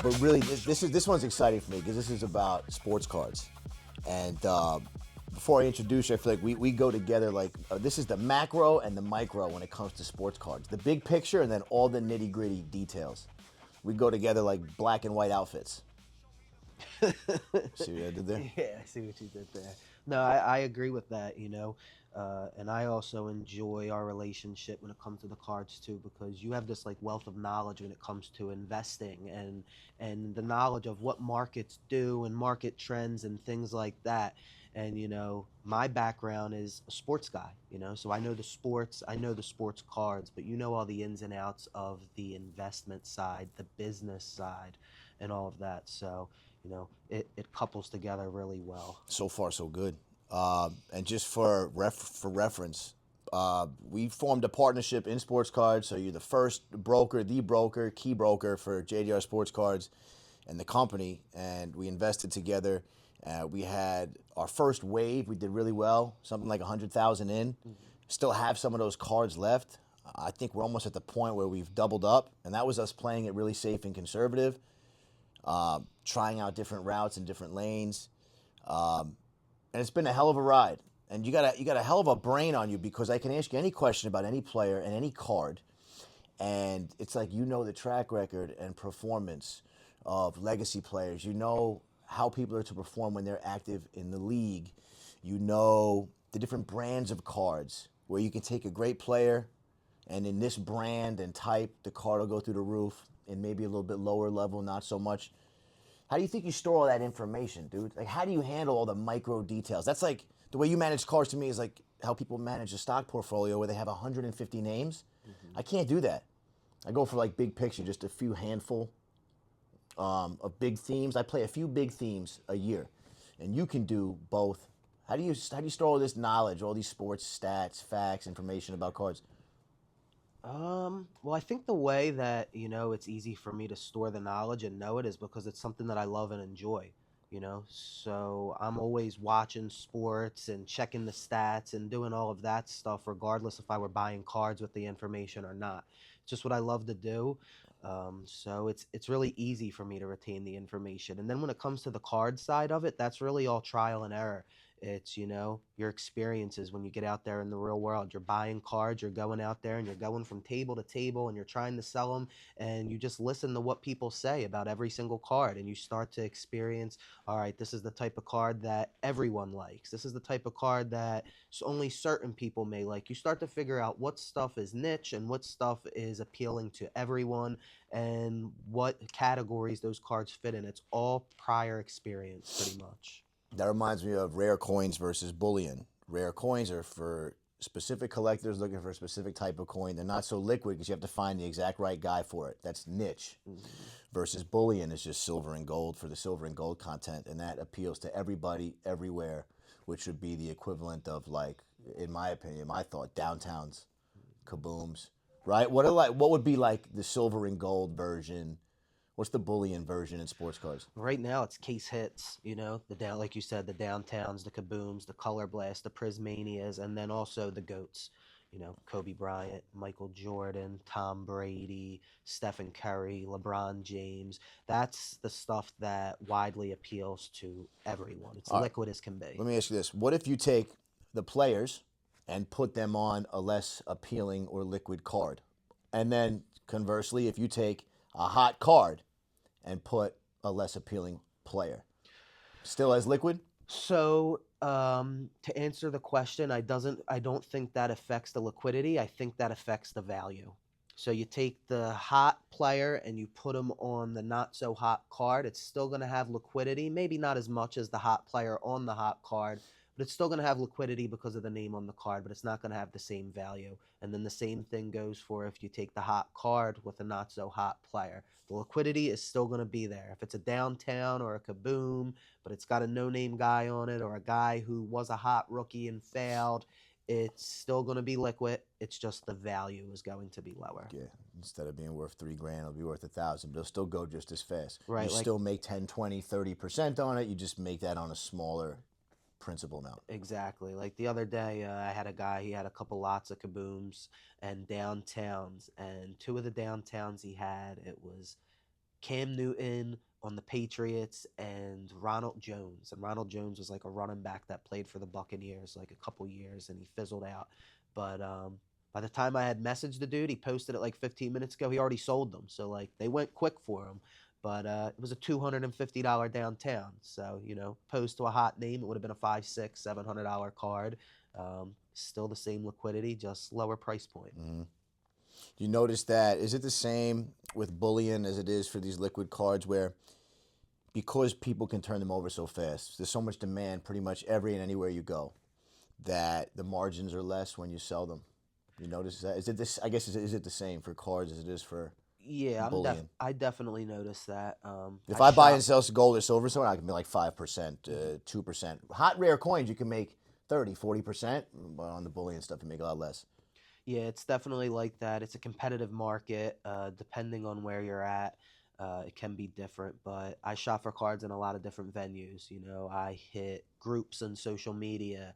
But really, this one's exciting for me because this is about sports cards. And before I introduce you, I feel like we go together like this is the macro and the micro when it comes to sports cards. The big picture and then all the nitty gritty details. We go together like black and white outfits. See what I did there? Yeah, I see what you did there. No, I agree with that, and I also enjoy our relationship when it comes to the cards too, because you have this like wealth of knowledge when it comes to investing and the knowledge of what markets do and market trends and things like that. And my background is a sports guy, so I know the sports, I know the sports cards, but all the ins and outs of the investment side, the business side, and all of that. So it couples together really well. So far, so good. And just for reference, we formed a partnership in sports cards. So you're the broker, key broker for JDR Sports Cards, and the company. And we invested together. We had our first wave. We did really well, something like 100,000 in. Still have some of those cards left. I think we're almost at the point where we've doubled up, and that was us playing it really safe and conservative, trying out different routes and different lanes. And it's been a hell of a ride. And you got a hell of a brain on you because I can ask you any question about any player and any card, and it's like the track record and performance of legacy players. You know how people are to perform when they're active in the league. You know the different brands of cards where you can take a great player, and in this brand and type, the card will go through the roof. And maybe a little bit lower level, not so much. How do you think you store all that information, dude? Like, how do you handle all the micro details? That's like the way you manage cars to me is like how people manage a stock portfolio where they have 150 names. I can't do that. I go for like big picture, just a few handful of big themes. I play a few big themes a year, and you can do both. How do you store all this knowledge, all these sports stats, facts, information about cards? Well, I think the way that, it's easy for me to store the knowledge and know it is because it's something that I love and enjoy, So I'm always watching sports and checking the stats and doing all of that stuff, regardless if I were buying cards with the information or not. It's just what I love to do. So it's really easy for me to retain the information. And then when it comes to the card side of it, that's really all trial and error. It's, your experiences when you get out there in the real world. You're buying cards, you're going out there and you're going from table to table and you're trying to sell them, and you just listen to what people say about every single card and you start to experience, all right, this is the type of card that everyone likes. This is the type of card that only certain people may like. You start to figure out what stuff is niche and what stuff is appealing to everyone and what categories those cards fit in. It's all prior experience pretty much. That reminds me of rare coins versus bullion. Rare coins are for specific collectors looking for a specific type of coin. They're not so liquid because you have to find the exact right guy for it. That's niche. Mhm. Versus bullion is just silver and gold for the silver and gold content, and that appeals to everybody, everywhere, which would be the equivalent of like, in my opinion, my thought, downtowns, kabooms, right? What would be like the silver and gold version? What's the bullion version in sports cards? Right now, it's case hits. The down, like you said, the downtowns, the kabooms, the color blast, the prismanias, and then also the goats. Kobe Bryant, Michael Jordan, Tom Brady, Stephen Curry, LeBron James. That's the stuff that widely appeals to everyone. It's All right, liquid as can be. let me ask you this. What if you take the players and put them on a less appealing or liquid card? And then conversely, if you take a hot card and put a less appealing player, still as liquid? So, to answer the question, I don't think that affects the liquidity. I think that affects the value. So you take the hot player and you put them on the not so hot card. It's still going to have liquidity, maybe not as much as the hot player on the hot card, but it's still going to have liquidity because of the name on the card, but it's not going to have the same value. And then the same thing goes for if you take the hot card with a not so hot player. The liquidity is still going to be there. If it's a downtown or a kaboom, but it's got a no name guy on it or a guy who was a hot rookie and failed, it's still going to be liquid. It's just the value is going to be lower. Yeah, instead of being worth 3 grand, it'll be worth 1,000. But it'll still go just as fast. You Right. Like, still make 10, 20, 30% on it. You just make that on a smaller principal amount. exactly. Like the other day, I had a guy, he had a couple lots of kabooms and downtowns. And two of the downtowns he had, it was Cam Newton on the Patriots and Ronald Jones. And Ronald Jones was like a running back that played for the Buccaneers like a couple years and he fizzled out. But by the time I had messaged the dude, he posted it like 15 minutes ago. He already sold them. So like they went quick for him. But it was a $250 downtown. So, opposed to a hot name, it would have been a five, six, $700 card. Still the same liquidity, just lower price point. Mm-hmm. You notice that, is it the same with bullion as it is for these liquid cards where because people can turn them over so fast, there's so much demand pretty much every and anywhere you go that the margins are less when you sell them? You notice that? Is it this? I guess is it the same for cards as it is for Yeah, bullion? I definitely noticed that. If I I buy and shop. sell gold or silver, so I can be like 5%, 2%. Hot rare coins, you can make 30, 40%, but on the bullion stuff, you make a lot less. Yeah, it's definitely like that. It's a competitive market. Depending on where you're at, it can be different. But I shop for cards in a lot of different venues. I hit groups on social media,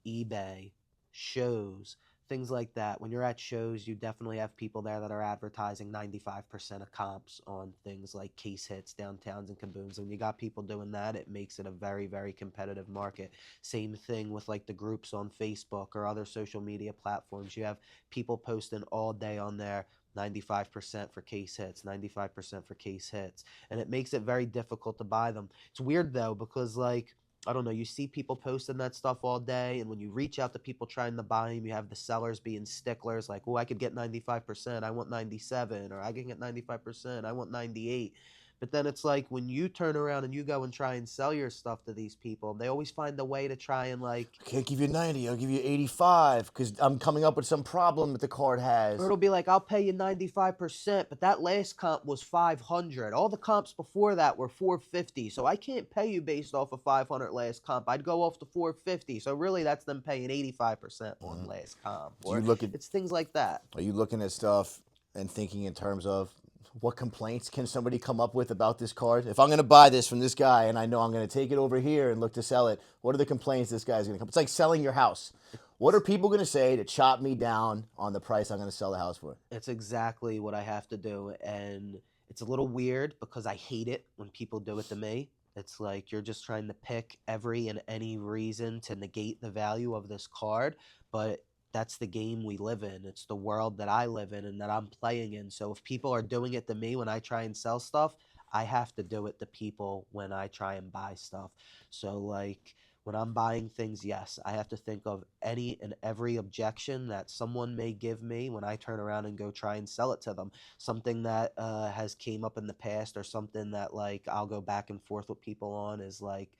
eBay, shows, things like that. When you're at shows, you definitely have people there that are advertising 95% of comps on things like case hits, downtowns, and kabooms. When you got people doing that, it makes it a very, very competitive market. Same thing with like the groups on Facebook or other social media platforms. You have people posting all day on there. 95% for case hits, 95% for case hits. And it makes it very difficult to buy them. It's weird though, because like, I don't know, you see people posting that stuff all day, and when you reach out to people trying to buy them, you have the sellers being sticklers, like, oh, I could get 95%, I want 97, or I can get 95%, I want 98. But then it's like when you turn around and you go and try and sell your stuff to these people, they always find a way to try and like, I can't give you 90, I'll give you 85 because I'm coming up with some problem that the card or has. it'll be like, I'll pay you 95%, but that last comp was 500. All the comps before that were 450. So I can't pay you based off of 500 last comp. I'd go off the 450. So really, that's them paying 85% on last comp. Do you Or look at? it's things like that. Are you looking at stuff and thinking in terms of what complaints can somebody come up with about this card? If I'm going to buy this from this guy and I know I'm going to take it over here and look to sell it, what are the complaints this guy's going to come? It's like selling your house. What are people going to say to chop me down on the price I'm going to sell the house for? It's exactly what I have to do. And it's a little weird because I hate it when people do it to me. It's like you're just trying to pick every and any reason to negate the value of this card. But that's the game we live in. It's the world that I live in and that I'm playing in. So if people are doing it to me when I try and sell stuff, I have to do it to people when I try and buy stuff. So, like, when I'm buying things, yes, I have to think of any and every objection that someone may give me when I turn around and go try and sell it to them. Something that has came up in the past or something that like I'll go back and forth with people on is like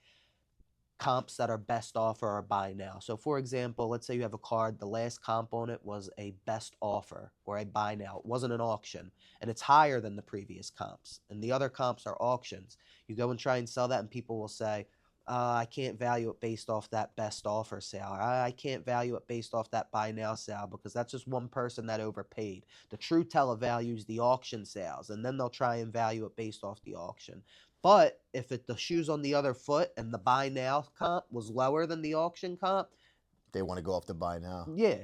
comps that are best offer or buy now. So for example, let's say you have a card, the last comp on it was a best offer or a buy now. It wasn't an auction and it's higher than the previous comps. And the other comps are auctions. You go and try and sell that and people will say, I can't value it based off that best offer sale. I can't value it based off that buy now sale because that's just one person that overpaid. The true teller values the auction sales, and then they'll try and value it based off the auction. But if the shoe's on the other foot and the buy now comp was lower than the auction comp, They want to go off the buy now. yeah,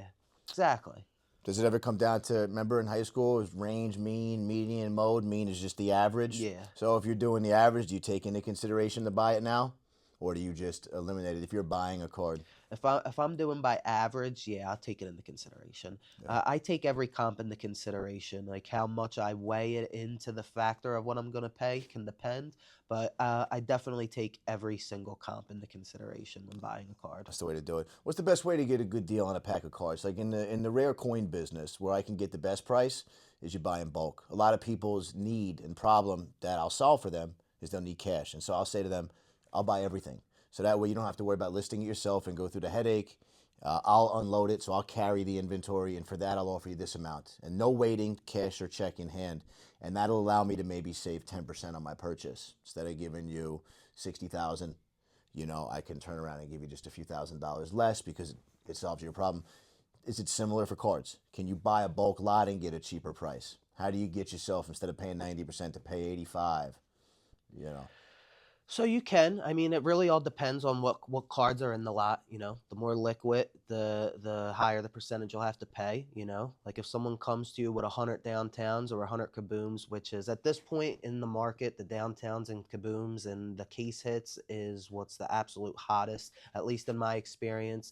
exactly. Does it ever come down to, remember in high school, it was range, mean, median, mode? Mean is just the average. Yeah. So if you're doing the average, do you take into consideration to buy it now? Or do you just eliminate it if you're buying a card? If I'm doing by average, yeah, I'll take it into consideration. Yeah. I take every comp into consideration, like how much I weigh it into the factor of what I'm gonna pay can depend, but I definitely take every single comp into consideration when buying a card. That's the way to do it. What's the best way to get a good deal on a pack of cards? Like in the rare coin business, where I can get the best price is you buy in bulk. A lot of people's need and problem that I'll solve for them is they'll need cash, and so I'll say to them, I'll buy everything. So that way you don't have to worry about listing it yourself and go through the headache. I'll unload it, so I'll carry the inventory, and for that I'll offer you this amount. And no waiting, cash or check in hand. And that'll allow me to maybe save 10% on my purchase. Instead of giving you 60,000, I can turn around and give you just a few $1,000s less because it solves your problem. Is it similar for cards? Can you buy a bulk lot and get a cheaper price? How do you get yourself, instead of paying 90%, to pay 85? You know. So you can. I mean, it really all depends on what cards are in the lot. You know, the more liquid, the higher the percentage you'll have to pay. You know, like if someone comes to you with 100 downtowns or 100 kabooms, which is at this point in the market, the downtowns and kabooms and the case hits is what's the absolute hottest, at least in my experience.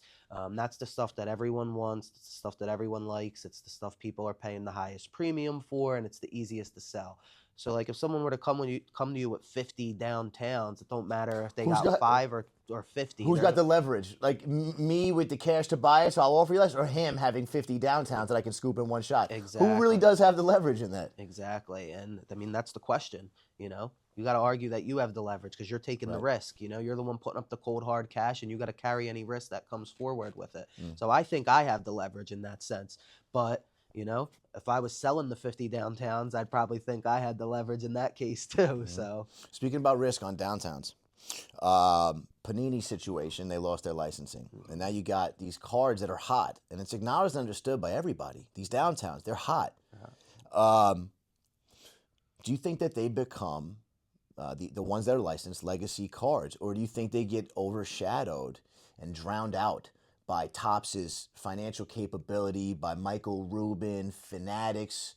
That's the stuff that everyone wants. It's the stuff that everyone likes. It's the stuff people are paying the highest premium for, and it's the easiest to sell. So like if someone were to come to you with 50 downtowns, it don't matter if they Who's got got five or 50. who's got the leverage? Like me with the cash to buy it, so I'll offer you less, or him having 50 downtowns that I can scoop in one shot. Who really Exactly. does have the leverage in that? Exactly. And I mean that's the question, you know. You got to argue that you have the leverage because you're taking the Right. risk. You know, you're the one putting up the cold hard cash, and you got to carry any risk that comes forward with it. Mm. So I think I have the leverage in that sense. But you know, if I was selling the 50 downtowns, I'd probably think I had the leverage in that case too. Mhm. So Speaking about risk on downtowns, Panini situation, they lost their licensing. And now you got these cards that are hot, and it's acknowledged and understood by everybody. These downtowns, they're hot. Um, do you think that they become the ones that are licensed legacy cards, or do you think they get overshadowed and drowned out by Topps' financial capability, by Michael Rubin, Fanatics,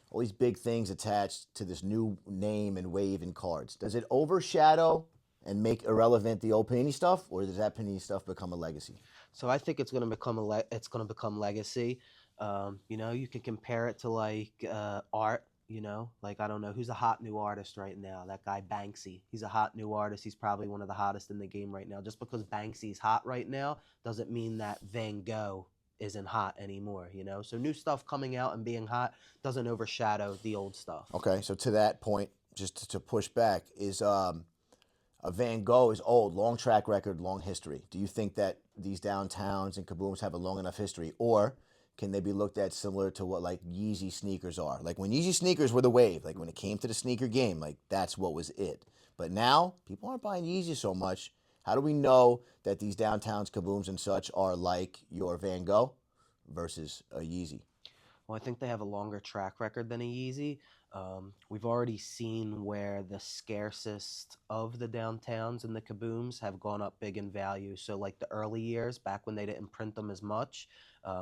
all these big things attached to this new name and wave in cards? Does it overshadow and make irrelevant the old Panini stuff, or does that Panini stuff become a legacy? So I think it's going to become it's going to become legacy. You know, you can compare it to like art. You know, like I don't know who's a hot new artist right now. That guy Banksy. He's a hot new artist. He's probably one of the hottest in the game right now. Just because Banksy's hot right now doesn't mean that Van Gogh isn't hot anymore. You know, so new stuff coming out and being hot doesn't overshadow the old stuff. Okay, so to that point, just to push back, is a Van Gogh is old, long track record, long history. Do you think that these downtowns and kabooms have a long enough history, or can they be looked at similar to what like Yeezy sneakers are? Like when Yeezy sneakers were the wave, like when it came to the sneaker game, like that's what was it. But now people aren't buying Yeezy so much. How do we know that these downtowns, kabooms, and such are like your Van Gogh versus a Yeezy? Well, I think they have a longer track record than a Yeezy. We've already seen where the scarcest of the downtowns and the kabooms have gone up big in value. So, like the early years, back when they didn't print them as much,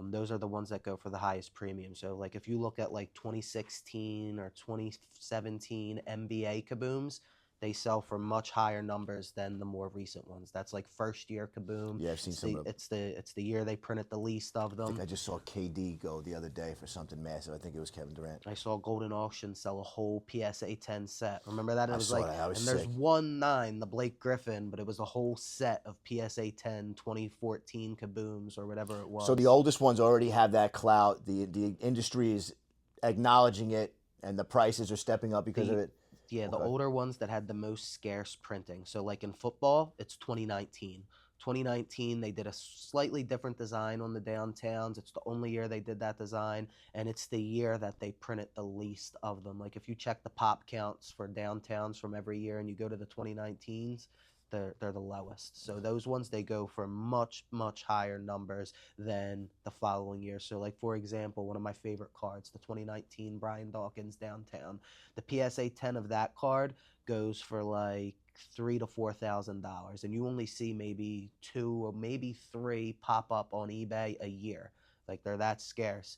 those are the ones that go for the highest premium. So, like if you look at like 2016 or 2017 NBA kabooms, they sell for much higher numbers than the more recent ones. That's like first year kaboom. Yeah, I've seen some of them. It's the year they printed the least of I think them. I just saw KD go the other day for something massive. I think it was Kevin Durant. I saw Golden Auction sell a whole PSA 10 set. Remember that? And I it was saw like, that. I was and there's sick. 1/9, the Blake Griffin, but it was a whole set of PSA 10 2014 kabooms or whatever it So the was. oldest ones already have that clout. The industry is acknowledging it, and the prices are stepping up because of The it. Yeah, the Okay. older ones that had the most scarce printing. So like in football, it's 2019. 2019, they did a slightly different design on the downtowns. It's the only year they did that design, and it's the year that they printed the least of them. Like if you check the pop counts for downtowns from every year and you go to the 2019s, they're the lowest. So those ones they go for much higher numbers than the following year. So like for example, one of my favorite cards, the 2019 Brian Dawkins downtown, the PSA 10 of that card goes for like $3,000 to $4,000, and you only see maybe two or maybe three pop up on eBay a year. Like they're that scarce.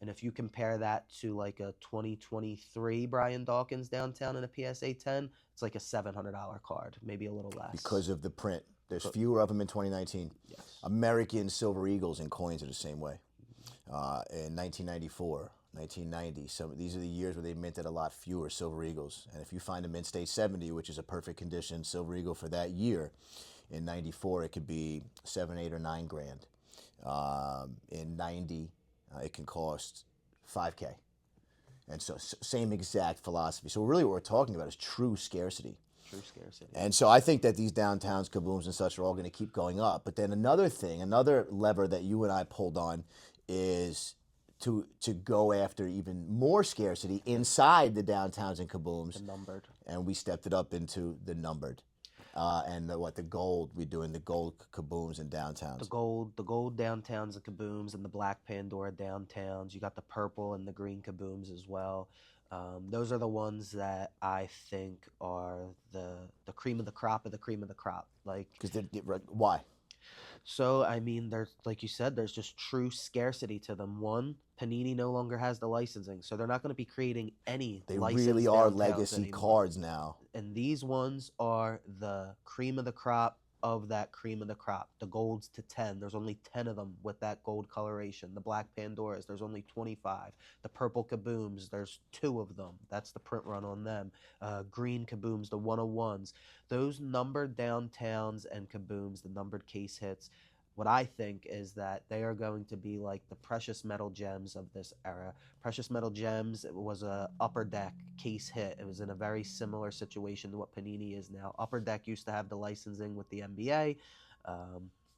And if you compare that to like a 2023 Brian Dawkins downtown in a PSA 10, it's like a $700 card, maybe a little less. Because of the print. There's Co- fewer of them in 2019. Yes. American Silver Eagles and coins are the same way. In 1994, 1990, these are the years where they minted a lot fewer Silver Eagles. And if you find a mint state 70, which is a perfect condition Silver Eagle for that year, in 94 it could be 7, 8, or 9 grand. In 90, it can cost 5K. And so, same exact philosophy. So, really, what we're talking about is true scarcity. True scarcity. And so, I think that these downtowns, kabooms, and such are all going to keep going up. But then another thing, another lever that you and I pulled on is to go after even more scarcity inside the downtowns and The kabooms, numbered. and we stepped it up into the numbered. And the gold, we're doing the gold kabooms and downtowns. The gold downtowns and kabooms, and the black Pandora downtowns. You got the purple and the green kabooms as well. Those are the ones that I think are the cream of the crop of the cream of the crop. Like, Because why? so I mean, there's like you said, there's just true scarcity to them. One, Panini no longer has the licensing, so they're not going to be creating any They really licensed are downtowns legacy anymore. cards now. And these ones are the cream of the crop of that cream of the crop. The golds to 10, there's only 10 of them with that gold coloration. The black Pandoras, there's only 25. The purple Kabooms, there's 2 of them. That's the print run on them. Green Kabooms, the 101s. Those numbered downtowns and Kabooms, the numbered case hits, what I think is that they are going to be like the precious metal gems of this era. Precious Metal Gems, it was a Upper Deck case hit. It was in a very similar situation to what Panini is now. Upper Deck used to have the licensing with the NBA.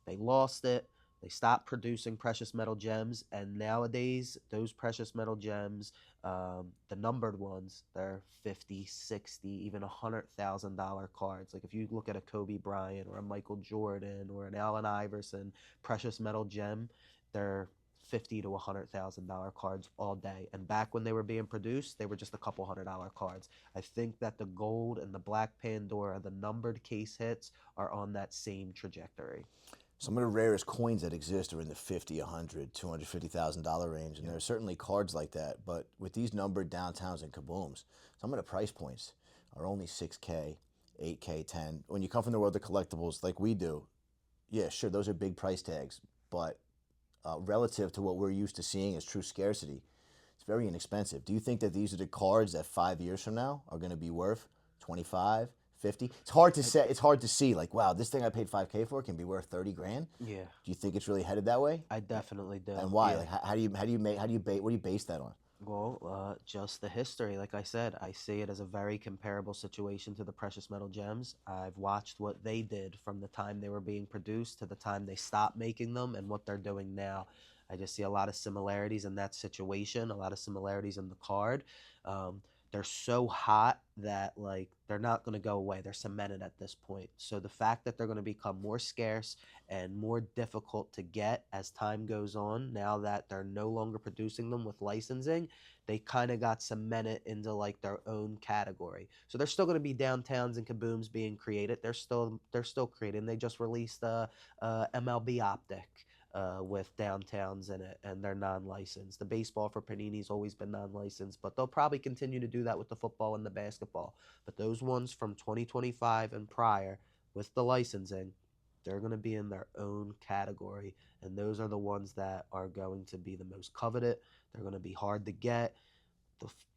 They lost it. They stopped producing Precious Metal Gems, and nowadays those Precious Metal Gems, the numbered ones, they're 50, 60, even $100,000 cards. Like if you look at a Kobe Bryant or a Michael Jordan or an Allen Iverson Precious Metal Gem, they're $50 to $100,000 cards all day. And back when they were being produced, they were just a couple $100 cards. I think that the gold and the black Pandora, the numbered case hits, are on that same trajectory. Some of the rarest coins that exist are in the 50, 100, $250,000 range, and Yeah. there are certainly cards like that. But with these numbered downtowns and kabooms, some of the price points are only 6K, 8K, 10. When you come from the world of collectibles like we do, yeah, sure, those are big price tags, but relative to what we're used to seeing as true scarcity, it's very inexpensive. Do you think that these are the cards that 5 years from now are going to be worth 25, 50? It's hard to say. It's hard to see. Like, wow, this thing I paid 5K for can be worth 30 grand. Yeah, Do you think it's really headed that way? I definitely do. And why? Yeah. Like, what do you base that on? Well, just the history. Like I said, I see it as a very comparable situation to the precious metal gems. I've watched what they did from the time they were being produced to the time they stopped making them and what they're doing now. I just see a lot of similarities in that situation, a lot of similarities in the card. Um, they're so hot that like they're not going to go away. They're cemented at this point. So the fact that they're going to become more scarce and more difficult to get as time goes on, now that they're no longer producing them with licensing, they kind of got cemented into like their own category. So there's still going to be downtowns and kabooms being created. They're still creating. They just released a MLB Optic. With downtowns in it, and they're non-licensed. The baseball for Panini's always been non-licensed, but they'll probably continue to do that with the football and the basketball. But those ones from 2025 and prior, with the licensing, they're going to be in their own category, and those are the ones that are going to be the most coveted. They're going to be hard to get.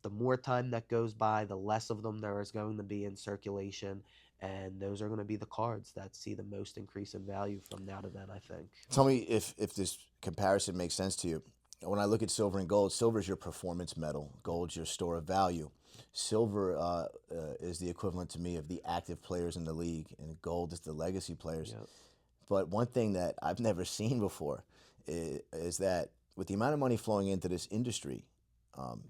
The more time that goes by, the less of them there is going to be in circulation, and those are going to be the cards that see the most increase in value from now to then, I think. Tell me if this comparison makes sense to you. When I look at silver and gold, silver is your performance metal, gold's your store of value. Silver is the equivalent to me of the active players in the league, and gold is the legacy players. Yep. But one thing that I've never seen before is that with the amount of money flowing into this industry,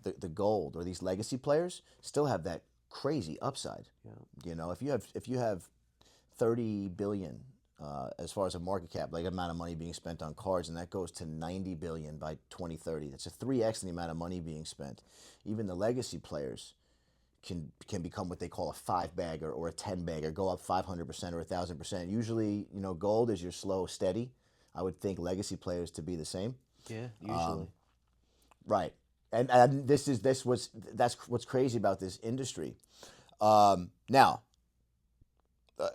the gold or these legacy players still have that crazy upside. Yep. You know, if you have 30 billion as far as a market cap, like amount of money being spent on cards, and that goes to 90 billion by 2030. That's a 3x the amount of money being spent. Even the legacy players can become what they call a 5-bagger or a 10-bagger, go up 500% or 1,000%. Usually, gold is your slow, steady. I would think legacy players to be the same. Yeah, usually. Right. And that's what's crazy about this industry. Now,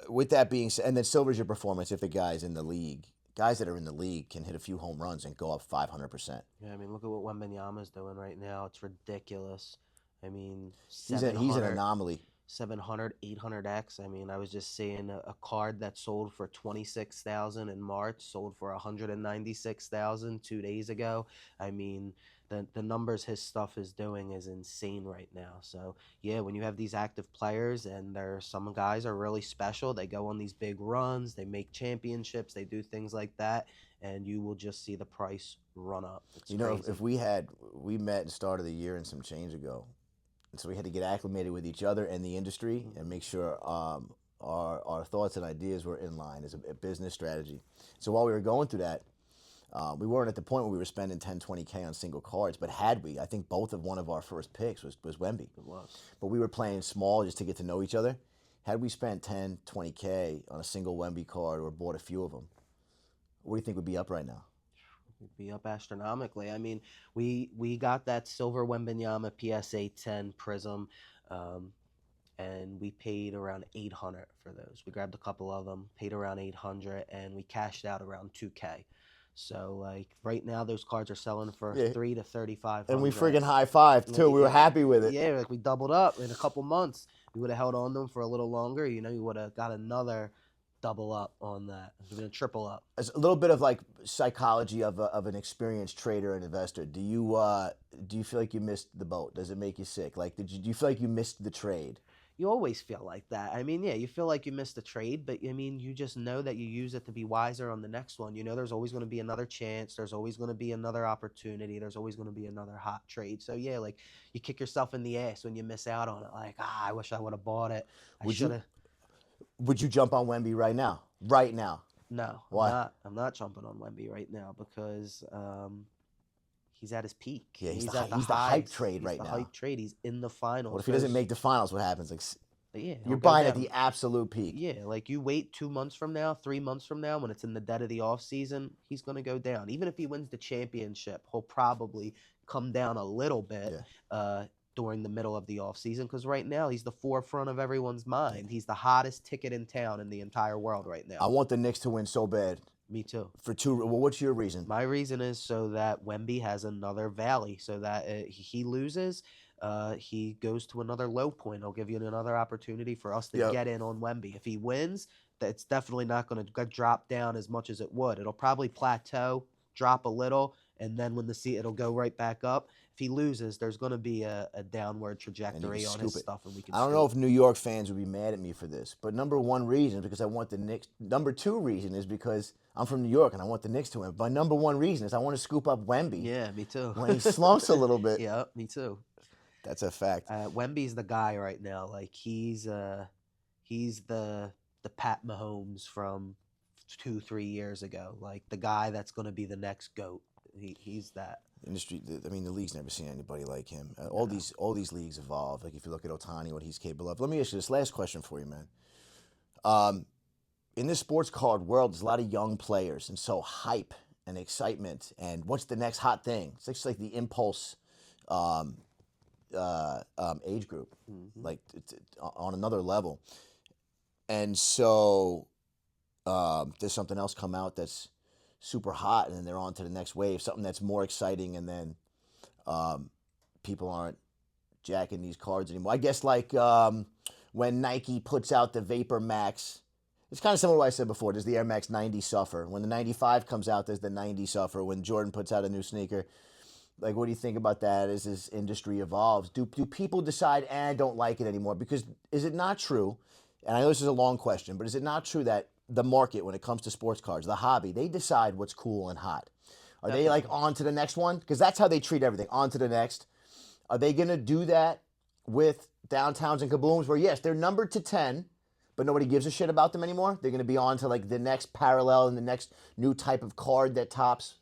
with that being said, and then silver's your performance if the guy's in the league. Guys that are in the league can hit a few home runs and go up 500%. Yeah, I mean, look at what Wembanyama's doing right now. It's ridiculous. I mean, He's an anomaly. 700, 800x. I mean, I was just seeing a card that sold for 26,000 in March, sold for 196,000 2 days ago. I mean, the numbers his stuff is doing is insane right now. So yeah, when you have these active players and some guys are really special, they go on these big runs, they make championships, they do things like that, and you will just see the price run up. It's crazy. If we met and started the year and some change ago, and so we had to get acclimated with each other and the industry and make sure our thoughts and ideas were in line as a business strategy. So while we were going through that, We weren't at the point where we were spending 10, 20K on single cards, but had we, I think one of our first picks was Wemby. It was. But we were playing small just to get to know each other. Had we spent 10, 20K on a single Wemby card or bought a few of them, what do you think would be up right now? We'd be up astronomically. I mean, we got that silver Wembenyama PSA 10 Prism, and we paid around 800 for those. We grabbed a couple of them, paid around 800, and we cashed out around 2K. So like right now, those cards are selling for Yeah. 3 to 3,500. And we friggin' high five too. We were happy with it. Yeah, like we doubled up in a couple months. We would have held on to them for a little longer. You know, you would have got another double up on that. We're gonna triple up. It's a little bit of like psychology of an experienced trader and investor. Do you feel like you missed the boat? Does it make you sick? Like, do you feel like you missed the trade? You always feel like that. I mean, yeah, you feel like you missed a trade, but I mean, you just know that you use it to be wiser on the next one. You know, there's always going to be another chance. There's always going to be another opportunity. There's always going to be another hot trade. So yeah, like you kick yourself in the ass when you miss out on it. Like, I wish I would have bought it. I should have. Would you jump on Wemby right now? Right now? No. Why? I'm not jumping on Wemby right now because he's at his peak. Yeah, he's at the hype highs. trade right He's now. the hype trade. He's in the finals. What if he doesn't make the finals? What happens? Like, yeah, you're buying at the absolute peak. Yeah, like you wait 2 months from now, 3 months from now, when it's in the dead of the off season, he's going to go down. Even if he wins the championship, he'll probably come down a little bit during the middle of the off season because right now he's the forefront of everyone's mind. He's the hottest ticket in town in the entire world right now. I want the Knicks to win so bad. Me too. For two. Well, what's your reason? My reason is so that Wemby has another valley, so that he loses. He goes to another low point. I'll give you another opportunity for us to get in on Wemby. If he wins, it's definitely not going to drop down as much as it would. It'll probably plateau, drop a little, and then when it'll go right back up. If he loses, there's going to be a downward trajectory on his stuff, and we can. I don't know if New York fans would be mad at me for this, but number one reason is because I want the Knicks. Number two reason is because I'm from New York and I want the Knicks to win. But number one reason is I want to scoop up Wemby. Yeah, me too. When he slumps a little bit. Yeah, me too. That's a fact. Wemby's the guy right now. Like he's the Pat Mahomes from 2-3 years ago. Like the guy that's going to be the next GOAT. He's that. Industry. I mean, the league's never seen anybody like him. All these leagues evolve. Like if you look at Ohtani, what he's capable of. Let me ask you this last question for you, man. In this sports card world, there's a lot of young players, and so hype and excitement, and what's the next hot thing? It's just like the impulse. Age group, like on another level, and so there's something else come out that's super hot, and then they're on to the next wave, something that's more exciting, and then people aren't jacking these cards anymore. I guess like when Nike puts out the Vapor Max, it's kind of similar to what I said before. There's the Air Max 90 Suffer. When the 95 comes out, there's the 90 Suffer. When Jordan puts out a new sneaker. Like, what do you think about that as this industry evolves? Do people decide, I don't like it anymore? Because is it not true, and I know this is a long question, but is it not true that the market, when it comes to sports cards, the hobby, they decide what's cool and hot? Are they like on to the next one? Because that's how they treat everything, on to the next. Are they going to do that with Downtowns and Kabooms where, yes, they're numbered to 10, but nobody gives a shit about them anymore? They're going to be on to like the next parallel and the next new type of card that Topps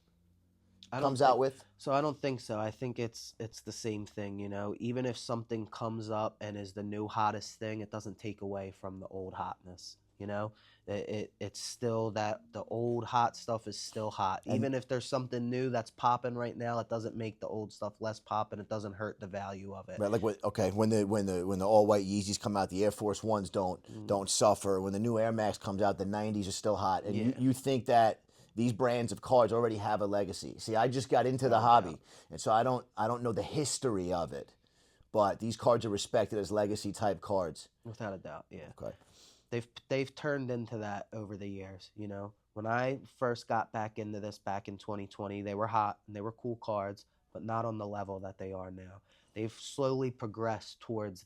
comes out with? So I don't think so. I think it's the same thing, you know. Even if something comes up and is the new hottest thing, it doesn't take away from the old hotness, you know. It's still that the old hot stuff is still hot. Even if there's something new that's popping right now, it doesn't make the old stuff less popping. It doesn't hurt the value of it. Right, like when the all white Yeezys come out, the Air Force Ones don't suffer. When the new Air Max comes out, the 90s are still hot. And you think that these brands of cards already have a legacy. See, I just got into the hobby, and so I don't know the history of it, but these cards are respected as legacy type cards. Without a doubt, yeah. Okay. They've turned into that over the years, you know. When I first got back into this back in 2020, they were hot and they were cool cards, but not on the level that they are now. They've slowly progressed towards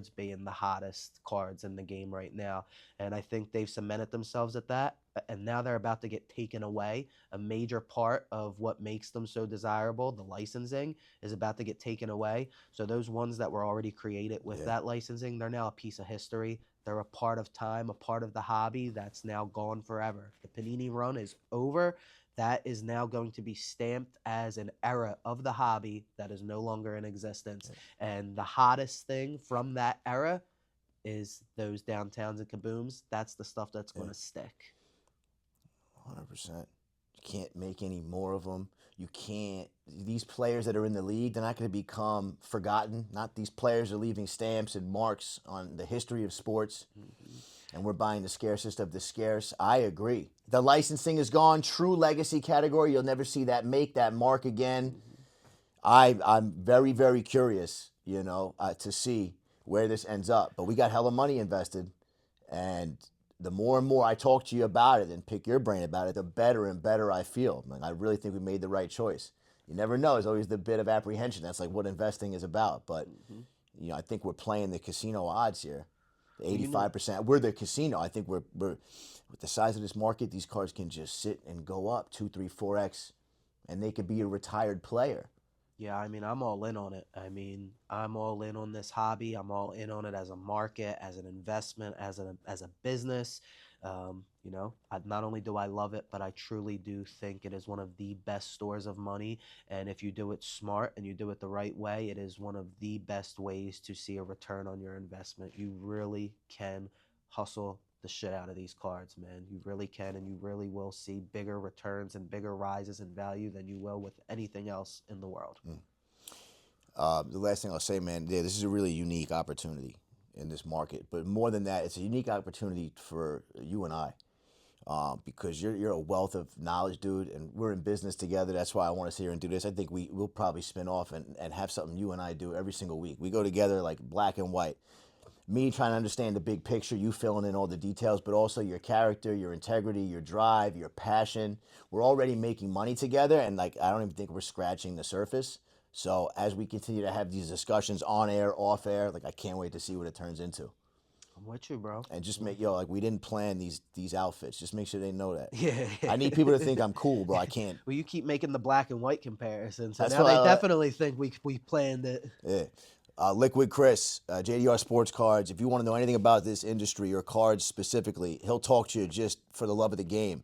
being the hottest cards in the game right now. And I think they've cemented themselves at that. And now they're about to get taken away. A major part of what makes them so desirable, the licensing, is about to get taken away. So those ones that were already created with that licensing, they're now a piece of history. They're a part of time, a part of the hobby that's now gone forever. The Panini run is over. that is now going to be stamped as an era of the hobby that is no longer in existence. And the hottest thing from that era is those downtowns and kabooms. That's the stuff that's going to stick. 100%. You can't make any more of them. You can't. These players that are in the league, they're not going to become forgotten. Not these players are leaving stamps and marks on the history of sports. And we're buying the scarcest of the scarce. I agree. The licensing is gone. True legacy category. You'll never see that make that mark again. I'm very, very curious, to see where this ends up. But we got hella money invested. And the more and more I talk to you about it and pick your brain about it, the better and better I feel. I really think we made the right choice. You never know. There's always the bit of apprehension. That's like what investing is about. But, I think we're playing the casino odds here. 85%. We're the casino. I think we're with the size of this market, these cards can just sit and go up 2, 3, 4x, and they could be a retired player. Yeah, I mean, I'm all in on it. I'm all in on this hobby. I'm all in on it as a market, as an investment, as a business. Not only do I love it, but I truly do think it is one of the best stores of money. And if you do it smart and you do it the right way, it is one of the best ways to see a return on your investment. You really can hustle the shit out of these cards, man. You really can, and you really will see bigger returns and bigger rises in value than you will with anything else in the world. The last thing I'll say, man, this is a really unique opportunity in this market. But more than that, it's a unique opportunity for you and I, because you're a wealth of knowledge, dude, and we're in business together. That's why I want to sit here and do this. I think we'll probably spin off and have something you and I do every single week. We go together like black and white. Me trying to understand the big picture, you filling in all the details, but also your character, your integrity, your drive, your passion. We're already making money together, and I don't even think we're scratching the surface. So as we continue to have these discussions on air, off air, I can't wait to see what it turns into. I'm with you, bro. And just make we didn't plan these outfits. Just make sure they know that. Yeah. I need people to think I'm cool, bro. I can't. Well, you keep making the black and white comparisons, so That's now what they I definitely think we planned it. Yeah. Liquid Chris, JDR Sports Cards. If you want to know anything about this industry or cards specifically, he'll talk to you just for the love of the game.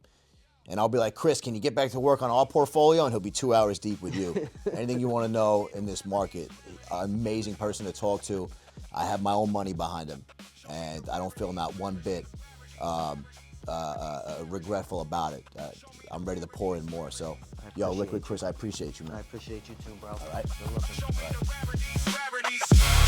And I'll be like, Chris, can you get back to work on our portfolio? And he'll be 2 hours deep with you. Anything you want to know in this market, amazing person to talk to. I have my own money behind him, and I don't feel not one bit regretful about it. I'm ready to pour in more. So, Liquid Chris, I appreciate you, man. I appreciate you too, bro. All right. Good looking. All right.